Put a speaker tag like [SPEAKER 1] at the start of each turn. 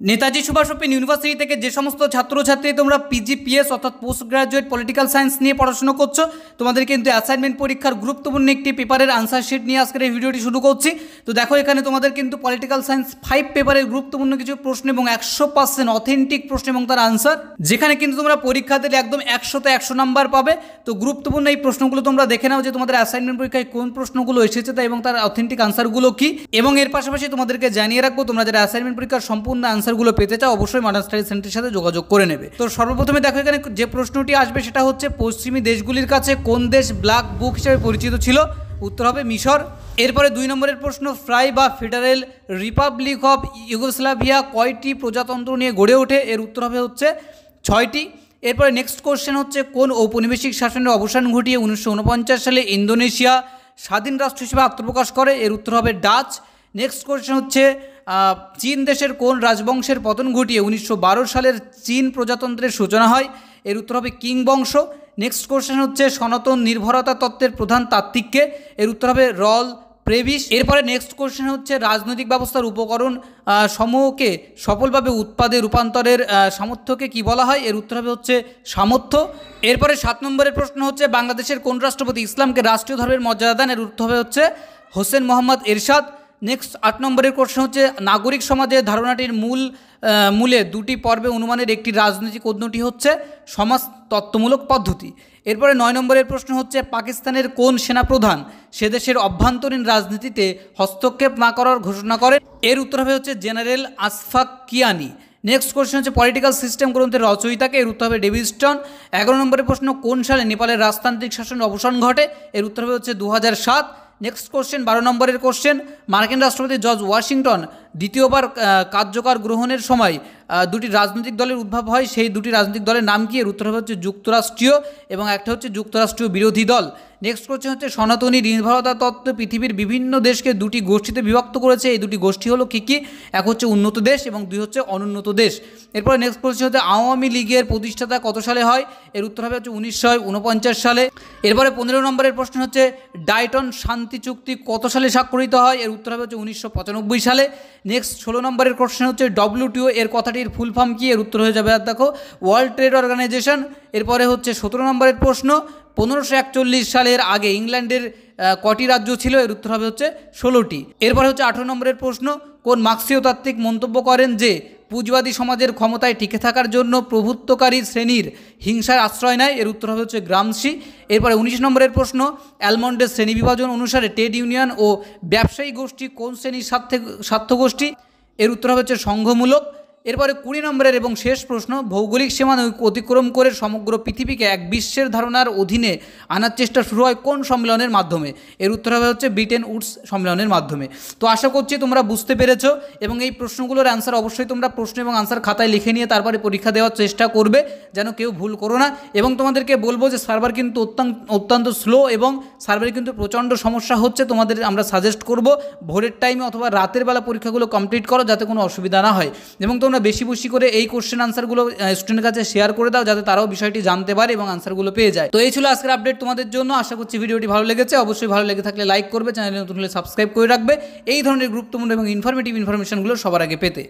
[SPEAKER 1] Netaji Subhash open university থেকে যে সমস্ত ছাত্রছাত্রী তোমরা পিজিপিএস অর্থাৎ পোস্ট গ্রাজুয়েট পলিটিক্যাল সায়েন্স নিয়ে পড়াশোনা করছো, তোমাদের কিন্তু অ্যাসাইনমেন্ট পরীক্ষার গুরুত্বপূর্ণ একটি পেপারের আনসার শিট নিয়ে আজকের এই ভিডিওটি শুরু করছি। তো দেখো, এখানে তোমাদের কিন্তু পলিটিক্যাল সায়েন্স 5 পেপারের গুরুত্বপূর্ণ কিছু প্রশ্ন এবং 100% অথেন্টিক প্রশ্ন এবং তার আনসার, যেখানে কিন্তু তোমরা পরীক্ষা দিলে একদম 100তে 100 নাম্বার পাবে। তো গুরুত্বপূর্ণ এই প্রশ্নগুলো তোমরা দেখে নাও যে তোমাদের অ্যাসাইনমেন্ট পরীক্ষায় কোন প্রশ্নগুলো এসেছে তা এবং তার অথেন্টিক আনসারগুলো কি। এবং এর পাশাপাশি তোমাদেরকে জানিয়ে রাখবো, তোমরা যারা অ্যাসাইনমেন্ট পরীক্ষার সম্পূর্ণ আনসারগুলো পেতে চাও অবশ্যই মডার্ন স্টাডি সেন্টারের সাথে যোগাযোগ করে নেবে। তো সর্বপ্রথমে দেখো, এখানে যে প্রশ্নটি আসবে সেটা হচ্ছে, পশ্চিমী দেশগুলির কাছে কোন দেশ ব্ল্যাক বুক হিসেবে পরিচিত ছিল? উত্তর হবে মিশর। এরপরে 2 নম্বরের প্রশ্ন, ফ্রাই বা ফেডারেল রিপাবলিক অফ ইউগোস্লাভিয়া কয়টি প্রজাতন্ত্র নিয়ে গড়ে ওঠে? এর উত্তর হবে হচ্ছে 6টি। এরপরে নেক্সট কোশ্চেন হচ্ছে, কোন ঔপনিবেশিক শাসনের অবসান ঘটিয়ে 1949 সালে ইন্দোনেশিয়া স্বাধীন রাষ্ট্র হিসেবে আত্মপ্রকাশ করে? এর উত্তর হবে ডাচ। নেক্সট কোশ্চেন হচ্ছে, চীন দেশের কোন রাজবংশের পতন ঘটিয়ে 1912 সালের চীন প্রজাতন্ত্রের সূচনা হয়? এর উত্তর হবে কিং বংশ। নেক্সট কোশ্চেন হচ্ছে, সনাতন নির্ভরতা তত্ত্বের প্রধান তাত্ত্বিককে? এর উত্তর হবে রল প্রেভিস। এরপরে নেক্সট কোশ্চেন হচ্ছে, রাজনৈতিক ব্যবস্থার উপকরণ সমূহকে সফলভাবে উৎপাদে রূপান্তরের সামর্থ্যকে কি বলা হয়? এর উত্তর হবে হচ্ছে সামর্থ্য। এরপরে 7 নম্বরের প্রশ্ন হচ্ছে, বাংলাদেশের কোন রাষ্ট্রপতি ইসলামকে রাষ্ট্রীয় ধর্মের মর্যাদা দেন? এর উত্তর হবে হচ্ছে হোসেন মোহাম্মদ এরশাদ। নেক্সট 8 নম্বরের কোশ্চেন হচ্ছে, নাগরিক সমাজের ধারণাটির মূলে 2টি পর্বে অনুমানের একটি রাজনৈতিক অন্যটি হচ্ছে সমাজতত্ত্বমূলক পদ্ধতি। এরপরে 9 নম্বরের প্রশ্ন হচ্ছে, পাকিস্তানের কোন সেনাপ্রধান সে দেশের অভ্যন্তরীণ রাজনীতিতে হস্তক্ষেপ না করার ঘোষণা করেন? এর উত্তর হবে হচ্ছে জেনারেল আশফাক কিয়ানি। নেক্সট কোশ্চেন হচ্ছে, পলিটিক্যাল সিস্টেম গ্রন্থের রচয়িতাকে? এর উত্তর হবে ডেভিড স্টন। 11 নম্বরের প্রশ্ন, কোন সালে নেপালের রাজতান্ত্রিক শাসনের অবসান ঘটে? এর উত্তর হবে হচ্ছে 2007। নেক্সট কোশ্চেন 12 নম্বরের কোশ্চেন, মার্কিন রাষ্ট্রপতি জর্জ ওয়াশিংটন দ্বিতীয়বার কার্যকর গ্রহণের সময় 2টি রাজনৈতিক দলের উদ্ভব হয়, সেই 2টি রাজনৈতিক দলের নাম কি? এর উত্তর হবে হচ্ছে যুক্তরাষ্ট্রীয় এবং একটা হচ্ছে যুক্তরাষ্ট্রীয় বিরোধী দল। নেক্সট কোশ্চেন হচ্ছে, সনাতনী নির্ভরতা তত্ত্ব পৃথিবীর বিভিন্ন দেশকে 2টি গোষ্ঠীতে বিভক্ত করেছে, এই 2টি গোষ্ঠী হলো কী কী? এক হচ্ছে উন্নত দেশ এবং 2 হচ্ছে অনুন্নত দেশ। এরপরে নেক্সট কোশ্চেন হচ্ছে, আওয়ামী লীগের প্রতিষ্ঠাতা কত সালে হয়? এর উত্তর হবে হচ্ছে 1949 সালে। এরপরে 15 নম্বরের প্রশ্ন হচ্ছে, ডায়টন শান্তি চুক্তি কত সালে স্বাক্ষরিত হয়? এর উত্তর হবে হচ্ছে 1995 সালে। নেক্সট 16 নম্বরের কোশ্চেন হচ্ছে, WTO এর কথাটির ফুল ফর্ম কি? এর উত্তর হয়ে যাবে, আর দেখো, ওয়ার্ল্ড ট্রেড অর্গানাইজেশন। এরপরে হচ্ছে 17 নম্বরের প্রশ্ন, 1541 সালের আগে ইংল্যান্ডের কটি রাজ্য ছিল? এর উত্তর হবে হচ্ছে 16টি। এরপরে হচ্ছে 18 নম্বরের প্রশ্ন, কোন মার্ক্সীয় তাত্ত্বিক মন্তব্য করেন যে পুঁজিবাদী সমাজের ক্ষমতায় টিকে থাকার জন্য প্রভুত্বকারী শ্রেণীর হিংসার আশ্রয় নেয়? এর উত্তর হবে হচ্ছে গ্রামসি। এরপরে 19 নম্বরের প্রশ্ন, অ্যালমন্ডের শ্রেণী বিভাজন অনুসারে ট্রেড ইউনিয়ন ও ব্যবসায়ী গোষ্ঠী কোন শ্রেণীর স্বার্থ গোষ্ঠী? এর উত্তর হবে হচ্ছে সংঘমূলক। এরপরে 20 নম্বরের এবং শেষ প্রশ্ন, ভৌগোলিক সীমানা অতিক্রম করে সমগ্র পৃথিবীকে এক বিশ্বের ধারণার অধীনে আনার চেষ্টা শুরু হয় কোন সম্মেলনের মাধ্যমে? এর উত্তর হবে হচ্ছে ব্রিটেন উডস সম্মেলনের মাধ্যমে। তো আশা করছি তোমরা বুঝতে পেরেছো এবং এই প্রশ্নগুলোর অ্যান্সার অবশ্যই তোমরা প্রশ্ন এবং আনসার খাতায় লিখে নিয়ে তারপরে পরীক্ষা দেওয়ার চেষ্টা করবে, যেন কেউ ভুল করো না। এবং তোমাদেরকে বলবো যে সার্ভার কিন্তু অত্যন্ত স্লো এবং সার্ভারে কিন্তু প্রচণ্ড সমস্যা হচ্ছে, তোমাদের আমরা সাজেস্ট করব ভোরের টাইমে অথবা রাতের বেলা পরীক্ষাগুলো কমপ্লিট করো, যাতে কোনো অসুবিধা না হয়। এবং তোমরা বেশি বেশি করে এই কোশ্চেন আনসারগুলো স্টুডেন্টের কাছে শেয়ার করে দাও, যাতে তারাও বিষয়টি জানতে পারে এবং আনসারগুলো পেয়ে যায়। তো এই ছিল আজকের আপডেট তোমাদের জন্য। আশা করছি ভিডিওটি ভালো লেগেছে। অবশ্যই ভালো লেগে থাকলে লাইক করবে, চ্যানেলে নতুন হলে সাবস্ক্রাইব করে রাখবে এই ধরনের গুরুত্বপূর্ণ এবং ইনফরমেটিভ ইনফরমেশনগুলো সবার আগে পেতে।